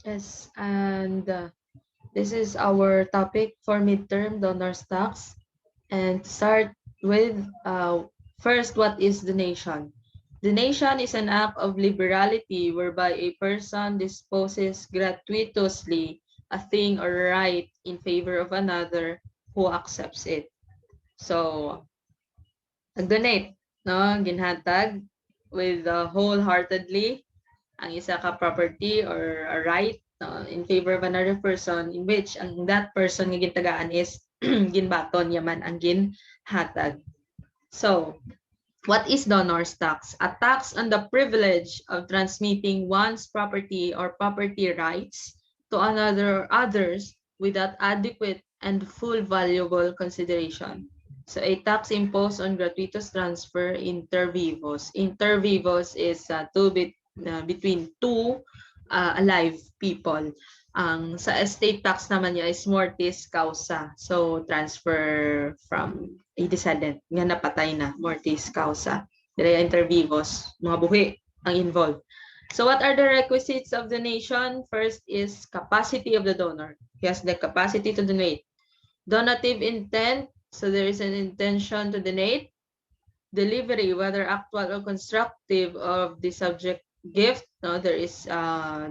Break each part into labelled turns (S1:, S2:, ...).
S1: Yes, and this is our topic for midterm donor stocks. And to start with, first, what is donation? Donation is an act of liberality whereby a person disposes gratuitously a thing or right in favor of another who accepts it. So, nag-donate, no? Ginhatag with wholeheartedly ang isa ka property or a right in favor of another person in which ang that person nga gintagaan is ginbaton yaman ang ginhatag. So, what is donor's tax? A tax on the privilege of transmitting one's property or property rights to another or others without adequate and full valuable consideration. So a tax imposed on gratuitous transfer inter vivos. Inter vivos is between two alive people. Ang sa estate tax naman niya is mortis causa. So transfer from a descendant nga napatay na, mortis causa. Dire inter vivos, mga buhi ang involved. So what are the requisites of donation? First is capacity of the donor. He has the capacity to donate. Donative intent, so there is an intention to donate. Delivery, whether actual or constructive, of the subject gift. No, there is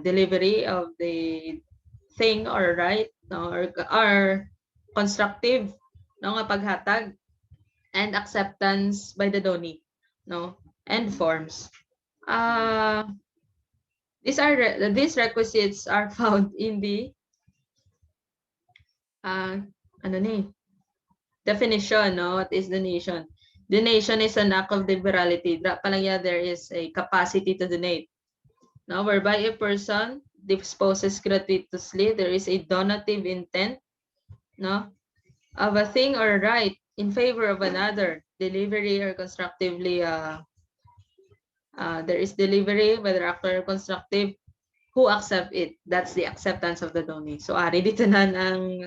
S1: delivery of the thing or right, no, or constructive, no, nga paghatag, and acceptance by the donee, no, and forms. These requisites are found in the ano ni definition, no? What is donation? Donation is an act of liberality. There is a capacity to donate. Now, whereby a person disposes gratuitously, there is a donative intent, no, of a thing or right in favor of another. Delivery or constructively, there is delivery, whether actual or constructive, who accept it. That's the acceptance of the donee. So, ari dito na ang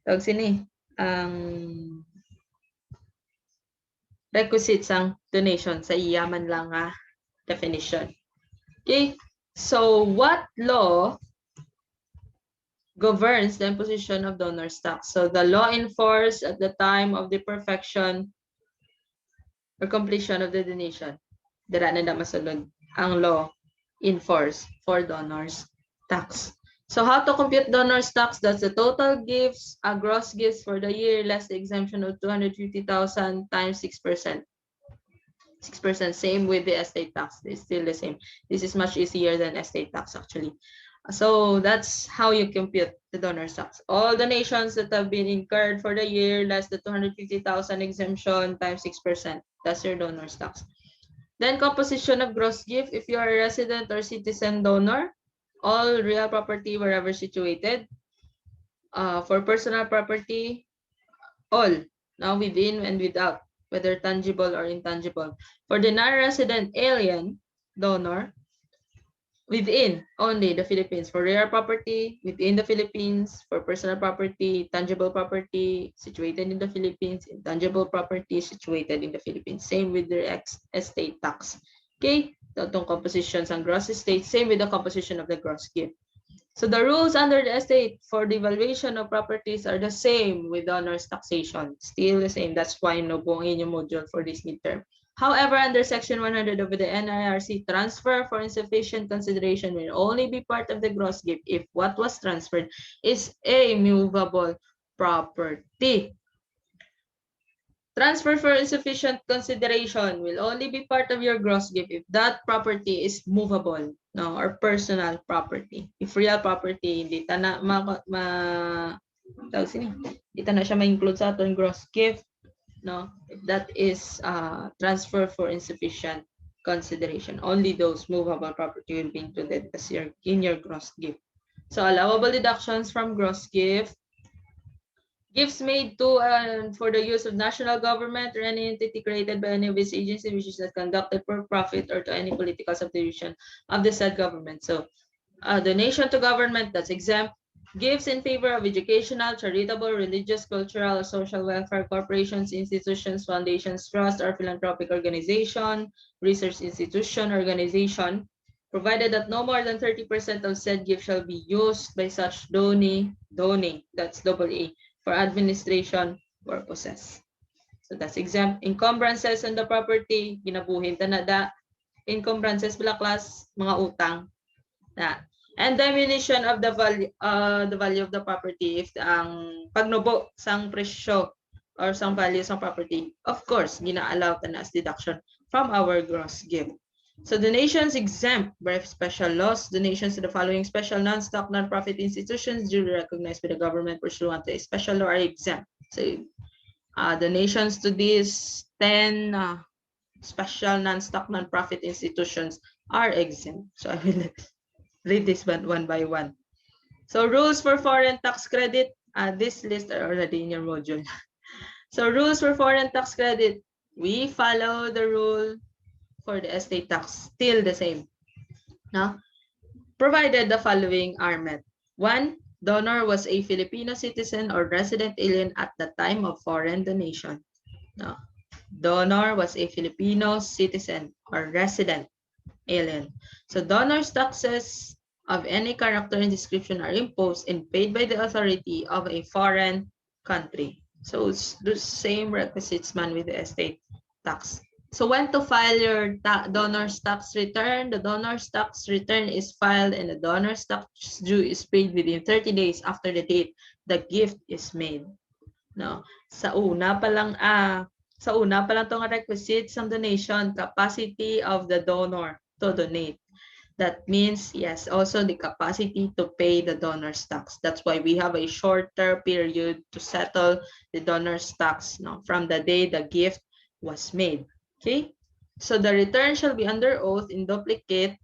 S1: tawag sini ang requisites ang donation sa iyaman lang definition. Okay, so what law governs the imposition of donor's tax? So the law enforced at the time of the perfection or completion of the donation. Dira na masulod ang law enforced for donor's tax. So how to compute donor's tax? That's the total gifts, gross gifts for the year less the exemption of 250,000 times 6%. 6%, same with the estate tax. It's still the same. This is much easier than estate tax actually. So that's how you compute the donor's tax. All donations that have been incurred for the year less the 250,000 exemption times 6%. That's your donor's tax. Then composition of gross gift. If you are a resident or citizen donor, all real property wherever situated. For personal property, all, now within and without, whether tangible or intangible. For the non-resident alien donor, within only the Philippines. For real property, within the Philippines. For personal property, tangible property situated in the Philippines, intangible property situated in the Philippines. Same with the estate tax. Okay, itong compositions ang gross estate, same with the composition of the gross gift. So the rules under the estate for the valuation of properties are the same with donor's taxation. Still the same. That's why no buong yung module for this midterm. However, under Section 100 of the NIRC, transfer for insufficient consideration will only be part of the gross gift if what was transferred is a movable property. Transfer for insufficient consideration will only be part of your gross gift if that property is movable, no, or personal property. If real property, hindi ta na siya ma-include sa aton gross gift, no. If that is transfer for insufficient consideration, only those movable property will be included as in your gross gift. So allowable deductions from gross gift. Gifts made to for the use of national government or any entity created by any of its agencies which is not conducted for profit or to any political subdivision of the said government. So donation to government, that's exempt. Gifts in favor of educational, charitable, religious, cultural, or social welfare corporations, institutions, foundations, trust, or philanthropic organization, research institution, organization. provided that no more than 30% of said gift shall be used by such donee, that's double A, for administration purposes. So that's exempt. Encumbrances on the property, ginabuhin tanada. Encumbrances bila class, mga utang. Na. And diminution of the value of the property if ang pagnubo sang presyo or sang value sang property, of course, gina-allow na as deduction from our gross gift. So donations exempt by special laws. Donations to the following special non-stock, non-profit institutions duly recognized by the government pursuant to a special law are exempt. So donations to these 10 special non-stock, non-profit institutions are exempt. So I will read this one by one. So rules for foreign tax credit. This list are already in your module. So rules for foreign tax credit. We follow the rule for the estate tax, still the same. No? Provided the following are met. 1. Donor was a Filipino citizen or resident alien at the time of foreign donation. No. Donor was a Filipino citizen or resident alien. So donor's taxes of any character and description are imposed and paid by the authority of a foreign country. So it's the same requisites man with the estate tax. So when to file your donor's tax return? The donor's tax return is filed and the donor's tax due is paid within 30 days after the date the gift is made. No. Sa una pa lang tong requisites ng donation, capacity of the donor to donate. That means, yes, also the capacity to pay the donor's tax. That's why we have a shorter period to settle the donor's tax, no, from the day the gift was made. Okay? So the return shall be under oath in duplicate,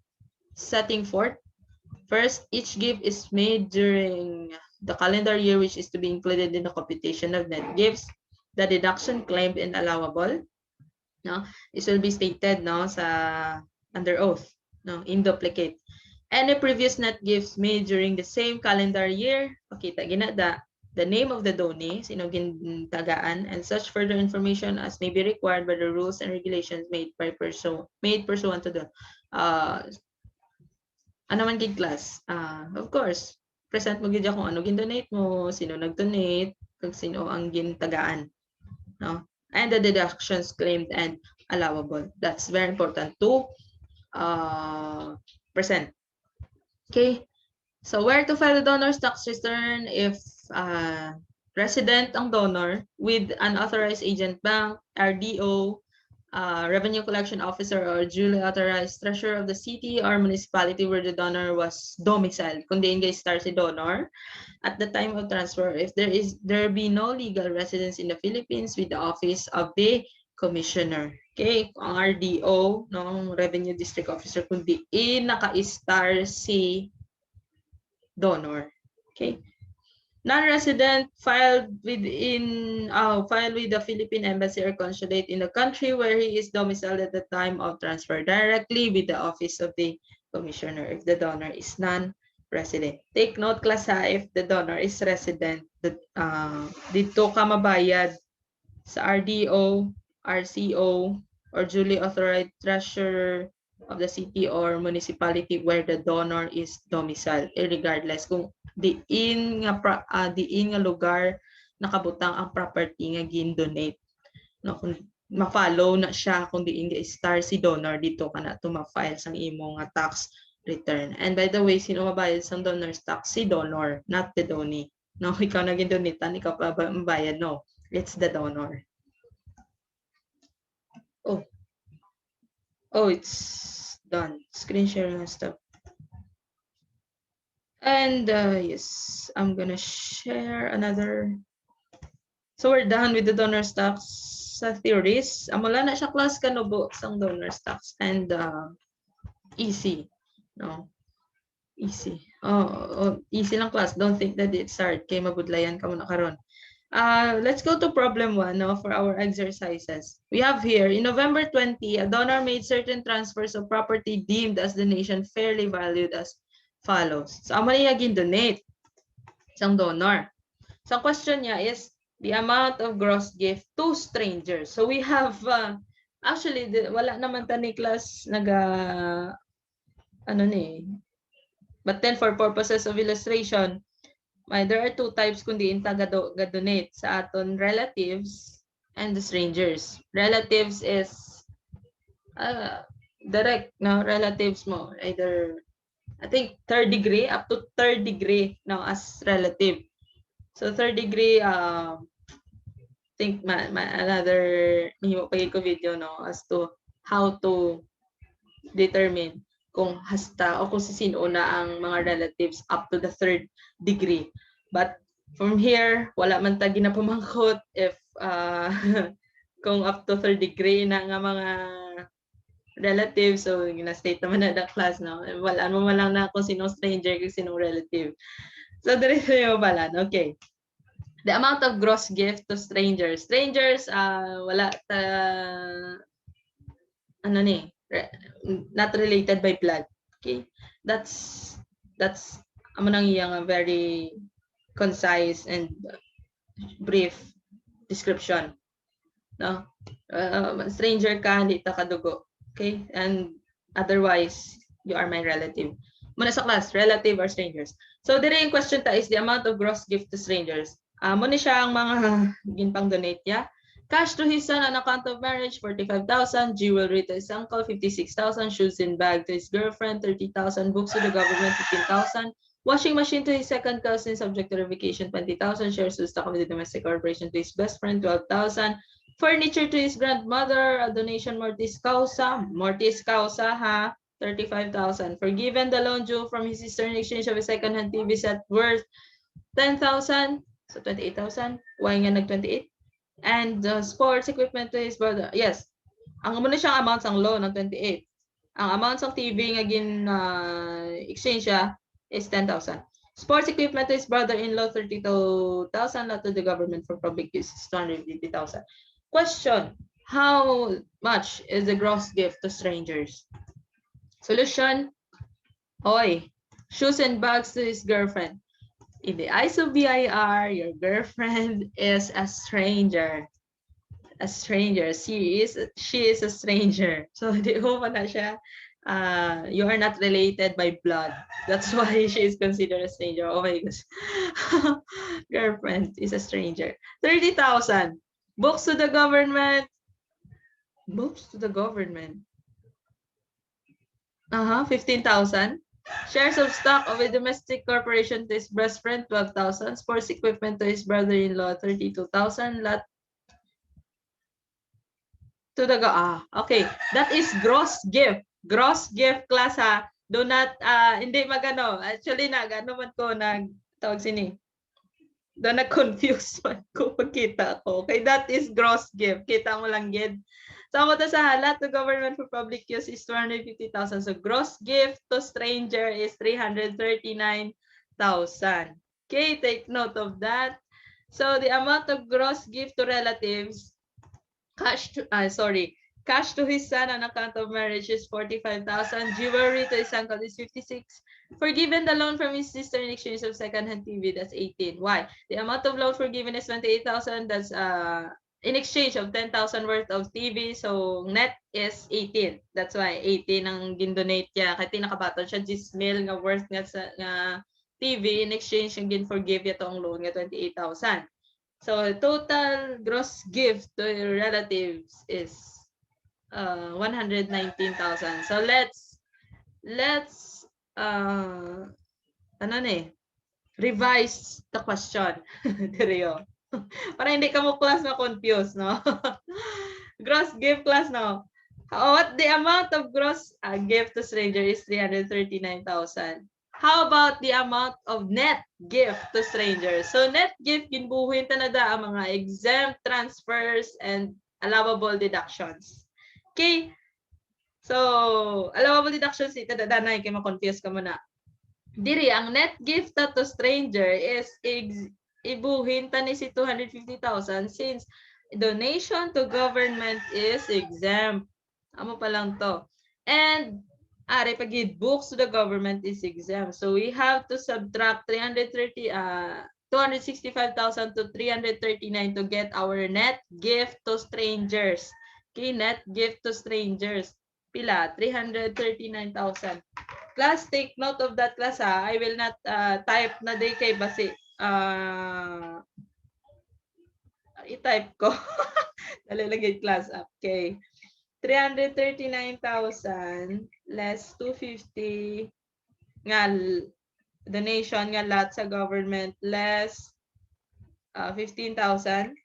S1: setting forth. First, each gift is made during the calendar year which is to be included in the computation of net gifts. The deduction claimed and allowable. No? This will be stated no, sa under oath, no, in duplicate. Any previous net gifts made during the same calendar year, pakita ginada, the name of the donee, sino gintagaan, and such further information as may be required by the rules and regulations made pursuant to the ano man gig class. Of course, present mo gid kung ano gin-donate mo, sino nag-donate, kung sino ang gintagaan, no? And the deductions claimed and allowable. That's very important to present. Okay. So where to file the donor's tax return if resident ang donor with an authorized agent bank, RDO, revenue collection officer, or duly authorized treasurer of the city or municipality where the donor was domiciled. Kung di engaged star si donor at the time of transfer, if there be no legal residence in the Philippines with the office of the commissioner. Okay, ang RDO, no, revenue district officer, kung di naka-star si donor. Okay. Non-resident filed with the Philippine Embassy or Consulate in the country where he is domiciled at the time of transfer directly with the office of the commissioner if the donor is non-resident. Take note class if the donor is resident, dito ka mabayad sa RDO, RCO, or duly authorized treasurer of the city or municipality where the donor is domiciled, regardless kung diin nga lugar nakabutang ang property nga gin-donate. No, kung ma-follow na siya kung diin nga star si donor, dito ka na ma-file sang imo nga tax return. And by the way, sino mabayad sang donor's tax? Si donor, not the donee. No, ikaw na gin-donatean, ikaw pa mabayad? No, it's the donor. Oh, it's done. Screen sharing and stuff. And yes, I'm gonna share another. So we're done with the donor's tax theories. Amula na siya class kanubo sang donor's tax and easy, no? Easy. Easy lang class. Don't think that it's hard. Kay mabudlayan ka muna karon. Let's go to problem 1 no, for our exercises. We have here, in November 20, a donor made certain transfers of property deemed as donation fairly valued as follows. So, amo niya gin-donate isang donor. So, question niya is the amount of gross gift to strangers. So, we have, actually, wala naman ta ni class ano ni. But then for purposes of illustration, there are two types kundi inta ga-donate sa aton relatives and the strangers. Relatives is direct no relatives mo, either I think third degree up to third degree now as relative. So third degree think another mahimo pagi ko video no as to how to determine kung hasta o kung sino na ang mga relatives up to the third degree. But from here, wala man ta ginapamangkot if kung up to third degree na nga mga relatives. So, gina-state naman na the class, no? Wala mo lang na kung sinong stranger, kung sinong relative. So, diretso yung balan. Okay. The amount of gross gift to strangers. Strangers, wala ta, ano ni, not related by blood. Okay? That's amo nang iyang very concise and brief description. No? Stranger ka, hindi ta kadugo. Okay? And otherwise, you are my relative. Muna sa class, relative or strangers. So, dire yung question ta is the amount of gross gift to strangers. Muna siya ang mga ginpang donate niya. Cash to his son on account of marriage, 45,000. Jewelry to his uncle, 56,000. Shoes and bag to his girlfriend, 30,000. Books to the government, 15,000. Washing machine to his second cousin, subject to revocation, 20,000. Shares to stock of the domestic corporation to his best friend, 12,000. Furniture to his grandmother, a donation mortis causa ha, 35,000. Forgiven the loan due from his sister in exchange of a second-hand TV set worth 10,000. So 28,000. Why nga nag-28? And sports equipment to his brother. Yes. Ang muna siyang amounts ang loan ng 28. Ang amounts ng TV nga exchange siya is 10,000. Sports equipment to his brother-in-law, 32,000. Not to the government for public use, 250,000. Question: how much is the gross gift to strangers? Solution: oy, shoes and bags to his girlfriend. In the eyes of BIR, your girlfriend is a stranger. A stranger. She is a stranger. So di ko pa na siya. You are not related by blood. That's why she is considered a stranger. Oh my gosh. Girlfriend is a stranger. 30,000. Books to the government. Books to the government. 15,000. Shares of stock of a domestic corporation to his best friend, 12,000. Sports equipment to his brother-in-law, 32,000. Lot to the okay. That is gross gift. Gross gift class ha. Do not hindi magano. Actually nagano man ko tawag sini. Do not confuse man ko pagkita ko. Okay, that is gross gift. Kita mo lang gid. So, sa halat to government for public use is 250,000. So, gross gift to stranger is 339,000. Okay, take note of that. So, the amount of gross gift to relatives, cash to his son on account of marriage is 45,000. Jewelry to his uncle is 56. Forgiven the loan from his sister in exchange of second-hand TV, that's 18. Why? The amount of loan forgiven is 28,000. That's in exchange of 10,000 worth of TV. So, net is 18. That's why 18 ang gin-donate niya. Kaya tinakabaton siya 10,000 nga worth nga sa TV. In exchange, ang gin-forgive niya itong loan nga 28,000. So, total gross gift to your relatives is 119,000. So, let's revise the question. Direo. Para hindi ka mo class ma-confuse, no? Gross gift class, no? What the amount of gross gift to stranger is 339,000. How about the amount of net gift to strangers? So net gift, ginbuhin tanada ang mga exempt transfers and allowable deductions. Okay? So, allowable deductions, itanada na, kaya ma-confuse ka muna. Diri, ang net gift to stranger is ibuhin tani si 250,000 since donation to government is exempt. Amo pa lang to. And pagid books to the government is exempt. So we have to subtract 265,000 to 339 to get our net gift to strangers. Okay, net gift to strangers. Pila? 339,000. Class, take note of that class ha. I will not type na day kay basi. I-type ko. Nalalagay class up. Okay. 339,000 less 250 nga donation nga lahat sa government less 15,000.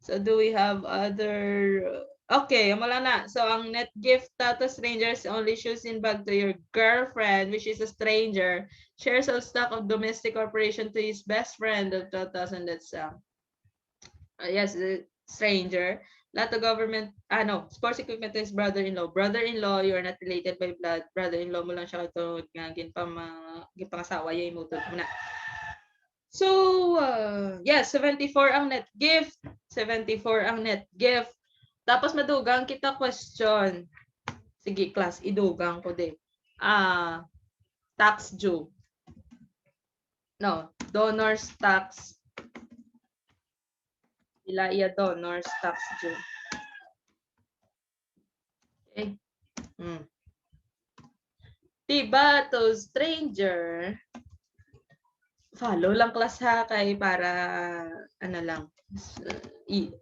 S1: So do we have other? Okay, wala na. So ang net gift to strangers only shoes in bag to your girlfriend, which is a stranger. Shares of stock of domestic corporation to his best friend of 2,000. That's yes, the stranger. Lahat of government, no, sports equipment to his brother-in-law. Brother-in-law, you're not related by blood. Brother-in-law mo lang siya ito nga ginpangasawa yung imutod mo na. So, yes, 74 ang net gift. 74 ang net gift. Tapos madugang kita question. Sige, class, idugang ko din. Tax due. No, donor's tax. Ila iya donor's tax due. Okay. Diba to stranger? Follow lang class ha kay para ano lang.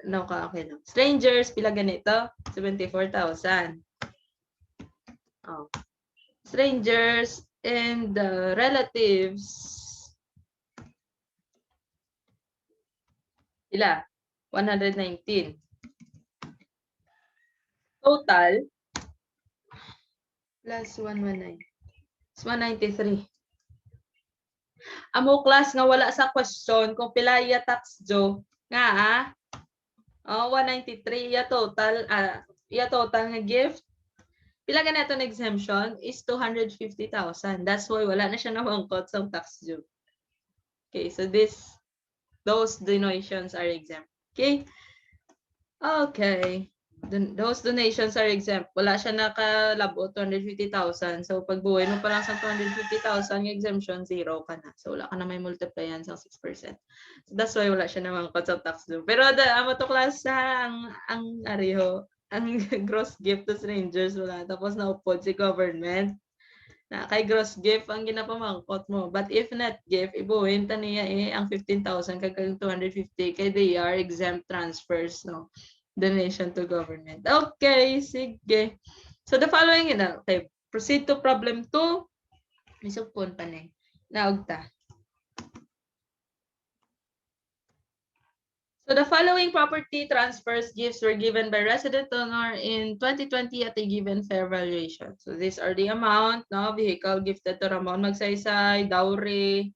S1: No ka okay lang. Strangers pila ganito? 74,000. Oh. Strangers and relatives. Ila? 119. Total plus 119. It's 193. Amo class nga wala sa question kung pila iya tax due nga 193 iya total nga gift. Pila ganito na exemption is 250,000. That's why wala na siya namangkot sa tax due. Okay, so those donations are exempt. Okay? Okay. Those donations are exempt. Wala siya nakalabo 250,000. So pag buhay mo pa lang sa 250,000 exemption, zero ka na. So wala ka na may multiply yan sa 6%. So that's why wala siya namangkot sa tax due. Pero amo to class ang ariho, ang gross gift to strangers wala. Tapos naupod si government. Na kay gross gift ang ginapamangkot mo. But if net gift, ibuhin ta niya ang 15,000 kag 250 kay they are exempt transfers, no? Donation to government. Okay, sige. So the following, okay, proceed to problem 2. Isupon pa ni. Naugta. So the following property transfers gifts were given by resident donor in 2020 at a given fair valuation. So these are the amount, no? Vehicle gifted to Ramon Magsaysay, dowry,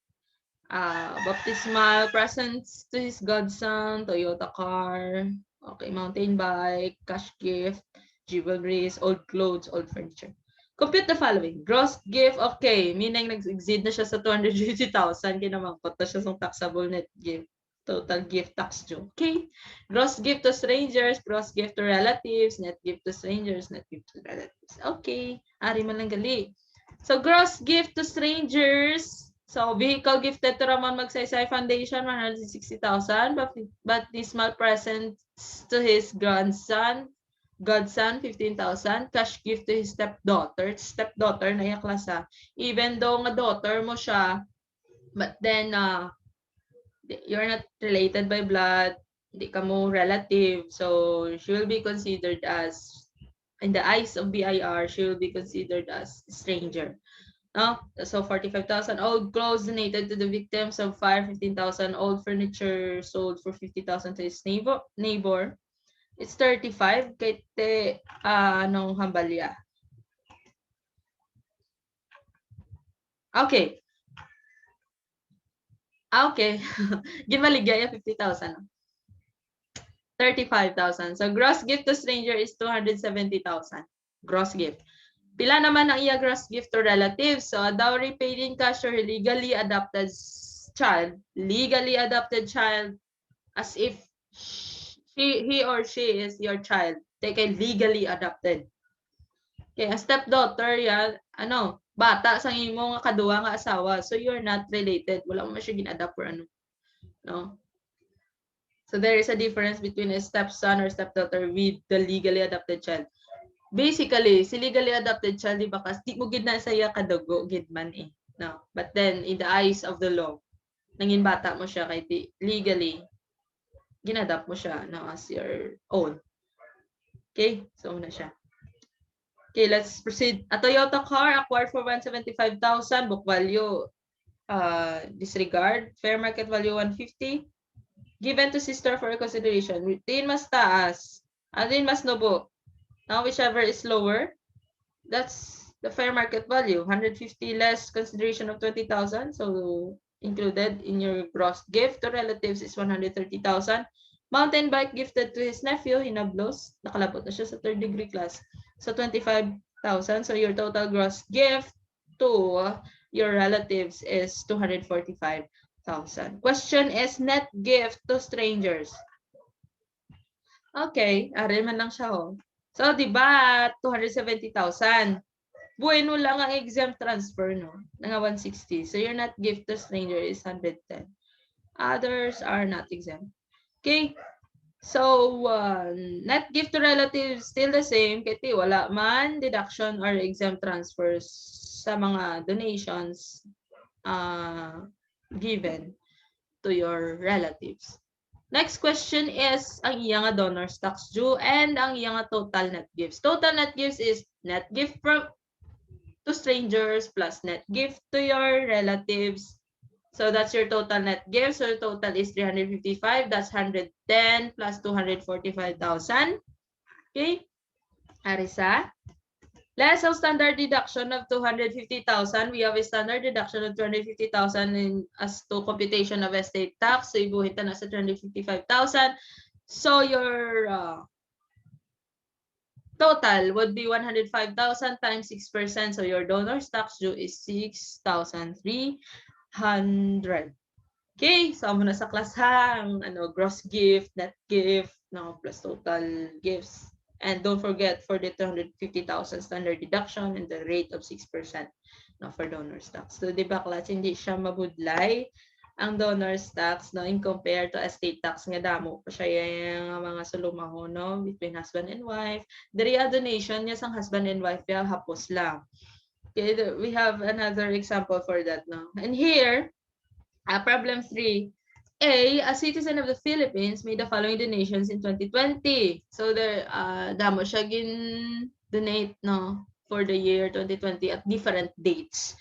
S1: baptismal presents to his godson, Toyota car, okay, mountain bike, cash gift, jewelries, old clothes, old furniture. Compute the following. Gross gift, okay, meaning nag-exceed na siya sa 250,000, kinamangkot na siya sa taxable net gift. Total gift tax due. Okay. Gross gift to strangers, gross gift to relatives, net gift to strangers, net gift to relatives. Okay. Ari man lang gali. So gross gift to strangers. So vehicle gifted to Ramon Magsaysay Foundation, 160,000. Baptismal presents to his godson, 15,000. Cash gift to his stepdaughter. Stepdaughter na yung klasa. Even though nga daughter mo siya, but then you're not related by blood, hindi ka mo relative, so she will be considered as, in the eyes of BIR, she will be considered as stranger. No? So 45,000 old clothes donated to the victims of fire, 15,000 old furniture sold for 50,000 to his neighbor. It's 35 kay te anong hambalya. Okay. Okay. Gimaligaya 50,000. 35,000. So gross gift to stranger is 270,000. Gross gift. Pila naman ang iya gross gift to relatives? So a dowry paid in cash or legally adopted child. Legally adopted child as if he or she is your child. Take a legally adopted. Okay, a stepdaughter yan, bata sa imo nga kaduwa nga asawa. So you're not related. Wala mo siya gin-adopt or no? So there is a difference between a stepson or stepdaughter with the legally adopted child. basically, si legally adopted child, di ba, kasi di mo gid na saya kadugo, gid man eh. No? But then, in the eyes of the law, nangin bata mo siya kay legally, ginadapt mo siya no, as your own. Okay? So, una siya. Okay, let's proceed. A Toyota car acquired for 175,000, book value, disregard, fair market value 150, given to sister for consideration. Din mas taas, din mas nobo. Now, whichever is lower, that's the fair market value. 150 less consideration of 20,000. So, included in your gross gift to relatives is 130,000. Mountain bike gifted to his nephew, hinablos. Nakalapot na siya sa third degree class. So, 25,000. So, your total gross gift to your relatives is 245,000. Question is net gift to strangers. Okay, aral man lang siya oh. So, di ba, 270,000. Bueno lang ang exempt transfer, no? Nga 160. So, your net gift to stranger is 110. Others are not exempt. Okay? So, net gift to relatives still the same. Kasi wala man deduction or exempt transfers sa mga donations given to your relatives. Next question is ang iyang donor's tax due and ang iyang total net gifts. Total net gifts is net gift from to strangers plus net gift to your relatives. So that's your total net gift. So total is 355. That's 110 plus 245,000. Okay. Arisa. Less of standard deduction of 250,000. We have a standard deduction of 250,000 as to computation of estate tax. So ibuhin na sa 255,000. So your total would be 105,000 times 6%. So your donor's tax due is 6,300. Okay, so muna sa class hang, gross gift, net gift, no, plus total gifts. And don't forget for the 250,000 standard deduction and the rate of 6% no, for donor's tax. So, di ba, class, hindi siya mabudlay ang donor's tax no, in compare to estate tax nga damo pa siya yung mga sulumaho no, between husband and wife. The donation niya sang husband and wife ya hapos lang. Okay, we have another example for that no. And here, problem 3. A citizen of the Philippines made the following donations in 2020. So there, damo siya donate no for the year 2020 at different dates.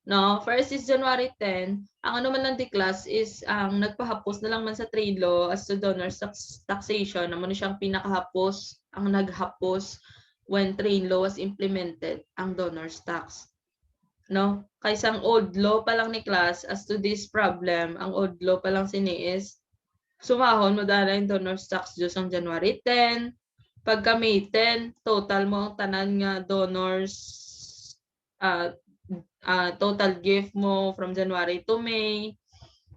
S1: No, first is January 10. Ang ano man lang di class is ang nagpahapos na lang man sa trade law as to donors taxation. Naman siyang pinakahapos, ang naghapos when trade law was implemented, ang donors tax. No? Kaysa ang old law pa lang ni class as to this problem, ang old law pa lang sini is sumahon mo dala yung donor's tax due ang January 10. Pagka May 10, total mo ang tanan nga donors total gift mo from January to May.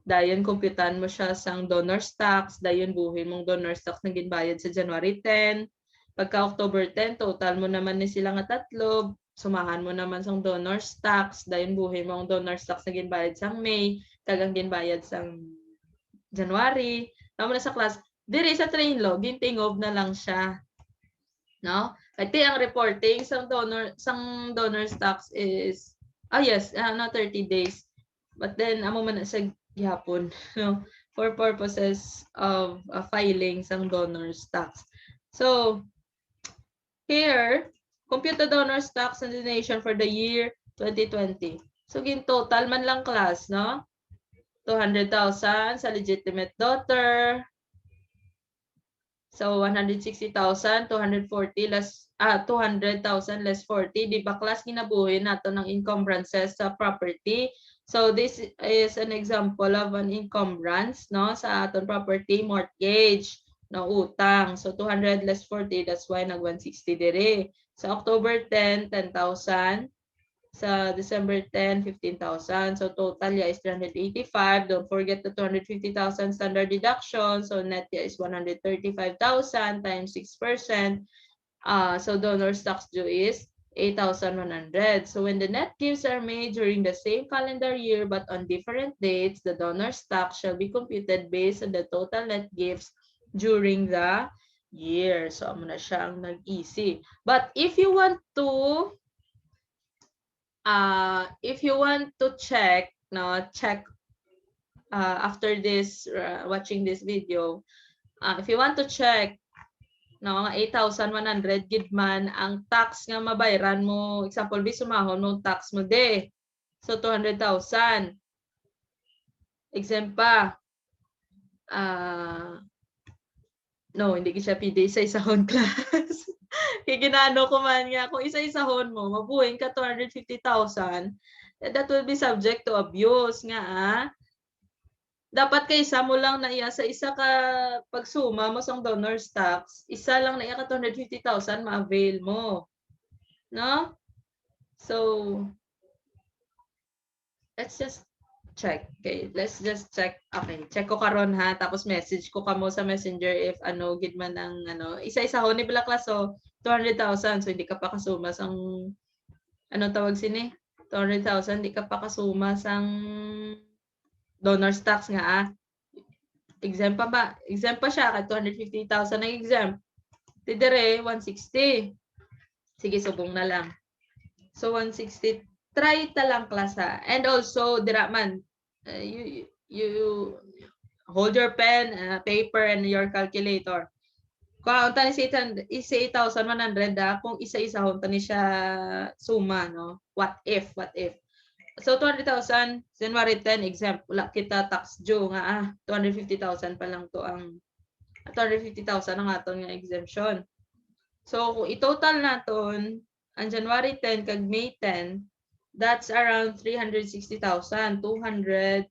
S1: Dayon kumputan mo siya sang donor's tax, dayon buhin mong donor's tax na ginbayad sa January 10. Pagka October 10, total mo naman ni sila nga tatlo, sumahan mo naman sang donor's tax, dayon buhin mo ang donor's tax na ginbayad sang May, kagang ginbayad sang January. Tama na sa class, diri sa train law, gintingog na lang siya. No? Kasi ang reporting sang donor's tax is yes, not 30 days. But then amo man na sa gihapon, no, for purposes of filing sang donor's tax. So here, compute the donor's tax and donation for the year 2020. So gin total man lang class, no? 200,000 sa legitimate daughter. So 160,000, 240 less 200,000 less 40, di ba class ginabuhin nato ng encumbrances sa property. So this is an example of an encumbrance no sa aton property mortgage no utang. So 200 less 40, that's why nag 160 dire. Sa October 10, 10,000. Sa December 10, 15,000. So total is 385. Don't forget the 250,000 standard deduction. So net is 135,000 times 6%. So donor's tax due is 8,100. So when the net gifts are made during the same calendar year but on different dates, the donor's tax shall be computed based on the total net gifts during the year. So, amo na siya ang nag-easy. But if you want to check, no, after this, watching this video, if you want to check, no, nga 8,100 gid man ang tax nga mabayaran mo, example bi sumahon mo tax mo de. So 200,000. Exempt pa. No, hindi ko siya pwede isa-isahon class. Kaya ginano ko man nga, kung isa-isahon mo, mabuhin ka 250,000, that will be subject to abuse nga. Dapat kay isa mo lang na iya sa isa ka pagsuma mo sa donor's tax, isa lang na iya ka 250,000 ma-avail mo. No? So, let's just check. Okay, let's just check. Okay, check ko karon ha, tapos message ko kamo sa Messenger if ano gid man ang ano, isa-isa ho ni bala klaso 200,000, so hindi ka pa kasuma sang ano tawag sini? 200,000 hindi ka pa kasuma sang donor's tax nga. Exempt pa ba? Exempt pa siya kay 250,000 ang exempt. Tidire 160. Sige, subong na lang. So 160, try ta lang klasa. And also dira man you hold your pen, paper and your calculator. Kung tani si 8,100 kung isa-isa hon tani siya suma, no? What if? So 200,000 January 10 exempt, wala kita tax due nga 250,000 pa lang to ang 250,000 ang aton nga exemption. So kung i-total naton ang January 10 kag May 10, that's around 360,000, 200,000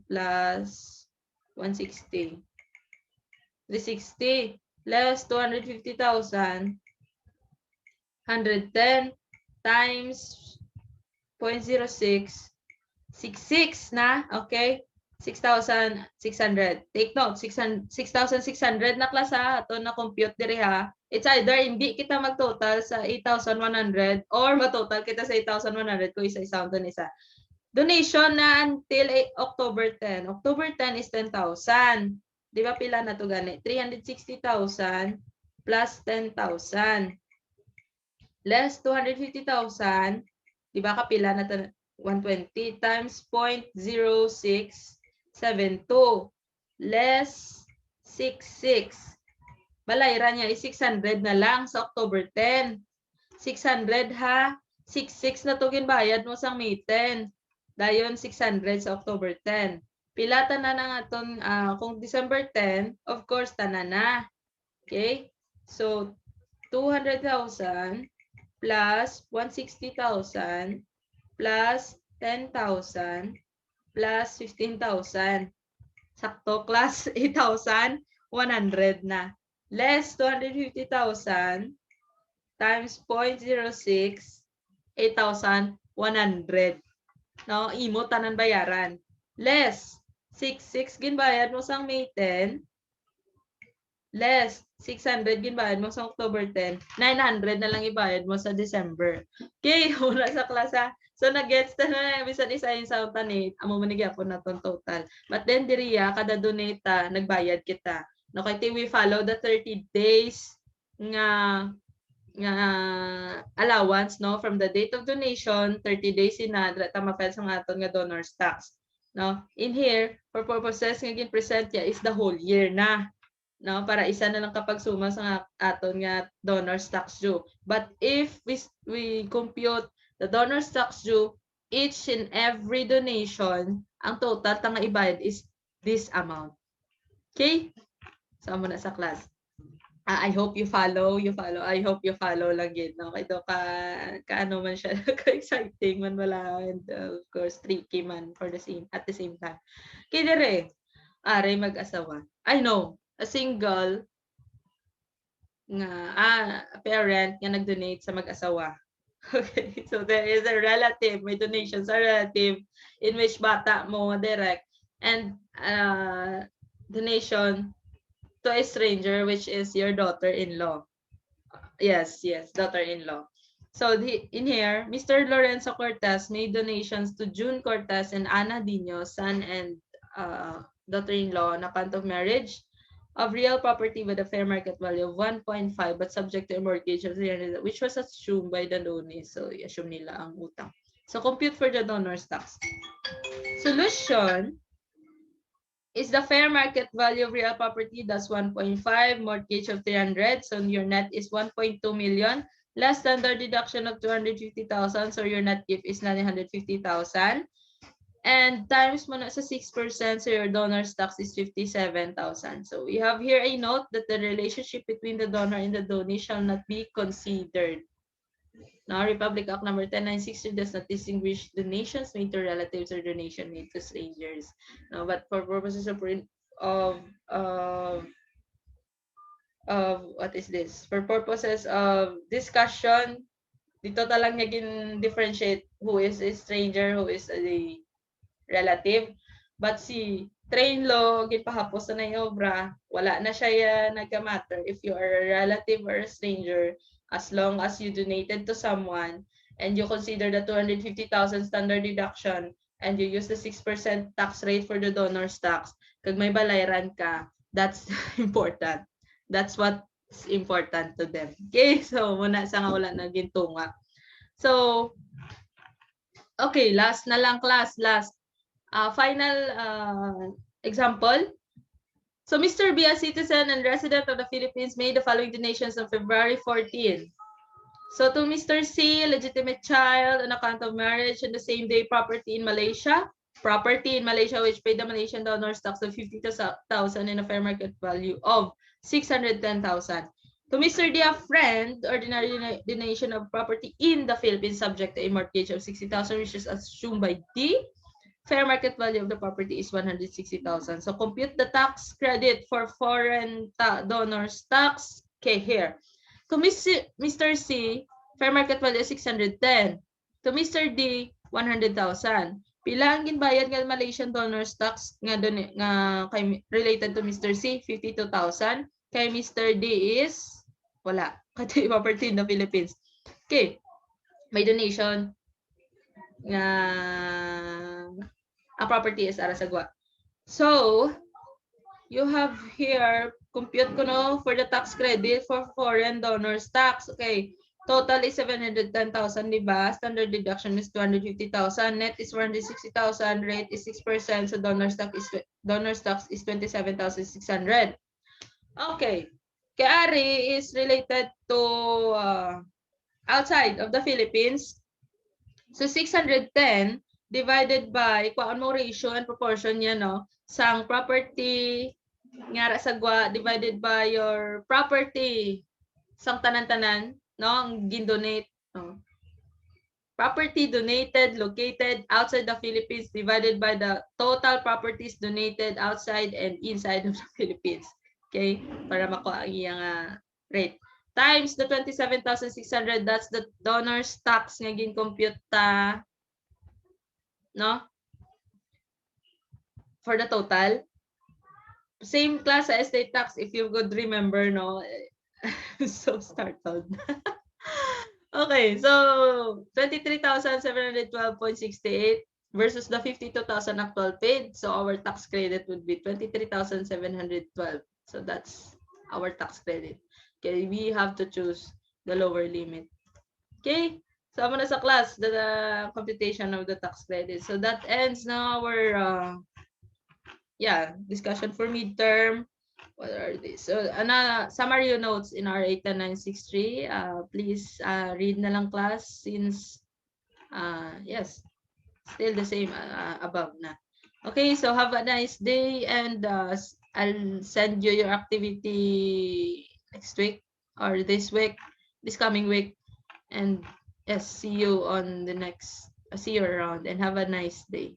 S1: plus 160. 360 less 250,000, 110 times 0.06, 66 na, okay? 6,600. Take note, 6,600 na klasa ato na compute diri ha. It's either hindi kita mag-total sa 8,100 or ma-total kita sa 8,100 kung isa-isa doon isa. Donation na until October 10. October 10 is 10,000. Di ba pila na to gani? 360,000 plus 10,000 less 250,000. Di ba kapila na to? 120 times 0.0672 less 66. Balayran niya is 600 na lang sa October 10. 600 ha. 66 na to ginbayad mo sa May 10. Dayon 600 sa October 10. Pila tanan na aton kung December 10, of course tanan na. Okay? So 200,000 plus 160,000 plus 10,000 plus 15,000. Sakto, class 8,100 na. Less 250,000 times 0.06, 8,100. No, imo tanan bayaran. Less 66 ginbayad mo sang May 10. Less 600 ginbayad mo sa October 10. 900 na lang ibayad mo sa December. Okay, wala sa klasa. So nag-gets na bisan isa yung sa tanit, amo manigi ako na ton total. But then diriya kada donate nagbayad kita. No kay we follow the 30 days nga allowance, no, from the date of donation 30 days ina ta ma-file sa aton nga donor's tax. No, in here for purposes nga gin-present ya is the whole year na. No, para isa na lang kapag suma sa aton nga donor's tax due. But if we compute the donor's tax due, each and every donation, ang total nga ibayad is this amount. Okay? So, amo na sa class. I hope you follow. I hope you follow lang yun. No? Kaya kaano man siya, ka-exciting man wala. And of course, tricky man at the same time. Kaya dire, aray mag-asawa. I know, a single nga parent nga nag-donate sa mag-asawa. Okay, so there is a relative, may donation sa relative in which bata mo direct and donation to a stranger which is your daughter-in-law. Yes, daughter-in-law. So in here, Mr. Lorenzo Cortez made donations to June Cortez and Ana Dino, son and daughter-in-law, on account of marriage. of real property with a fair market value of 1.5 but subject to a mortgage of 300, which was assumed by the donee. So, i-assume nila ang utang. So, compute for the donor's tax. Solution is the fair market value of real property, that's 1.5, mortgage of 300, so your net is 1.2 million, less standard deduction of 250,000, so your net gift is 950,000. And times mo na sa 6%, so your donor's tax is 57,000. So we have here a note that the relationship between the donor and the donee shall not be considered. Now, Republic Act number 10963 does not distinguish donations made to relatives or donation made to strangers. Now, but for purposes of of what is this? For purposes of discussion, dito talang niya differentiate who is a stranger, who is a relative. But si train law, gipahapos na yung obra, wala na siya nagka-matter if you are a relative or a stranger, as long as you donated to someone and you consider the 250,000 standard deduction and you use the 6% tax rate for the donor's tax, kag may balayran ka, that's important. That's what's important to them. Okay, so muna sa nga wala na gintunga. So, okay, last na lang class, last. Final example. So Mr. B, a citizen and resident of the Philippines, made the following donations on February 14. So to Mr. C, legitimate child on account of marriage and the same day property in Malaysia. Property in Malaysia which paid the Malaysian donor's tax of 50,000 in a fair market value of 610,000. To Mr. D, a friend, ordinary donation of property in the Philippines subject to a mortgage of 60,000 which is assumed by D. Fair market value of the property is 160,000. So compute the tax credit for foreign donors tax. Okay, here. To Mr. C, fair market value is 610. To Mr. D, 100,000. Pila ang ginbayad nga Malaysian donors tax nga kay related to Mr. C, 52,000. Kay Mr. D is wala. Kasi property in the Philippines. Okay. May donation nga ang property is Arasagwa. So, you have here, compute ko no, for the tax credit for foreign donors tax. Okay, total is 710,000, di ba? Standard deduction is 250,000. Net is 460,000. Rate is 6%. So, donors tax is 27,600. Okay. Kay Ari is related to outside of the Philippines. So, 610 divided by, kuhaan mo ratio and proportion niya, no? Sang property, nga Sagwa, divided by your property, sang tanan-tanan, no? Ang gindonate, no? Property donated, located outside the Philippines, divided by the total properties donated outside and inside of the Philippines. Okay? Para makuha ang iyang rate. Times the 27,600, that's the donor's tax nga gin-compute ta, no? For the total. Same class sa estate tax, if you could remember, no? So startled. Okay, so 23,712.68 versus the 52,000 actual paid. So our tax credit would be 23,712. So that's our tax credit. Okay, we have to choose the lower limit. Okay, so I'm na sa class, the computation of the tax credit. So that ends now our discussion for midterm. What are these? So, summary notes in our 80963. Please read na lang class since, yes, still the same above na. Okay, so have a nice day and I'll send you your activity next week or this coming week. And yes, see you on the next, see you around and have a nice day.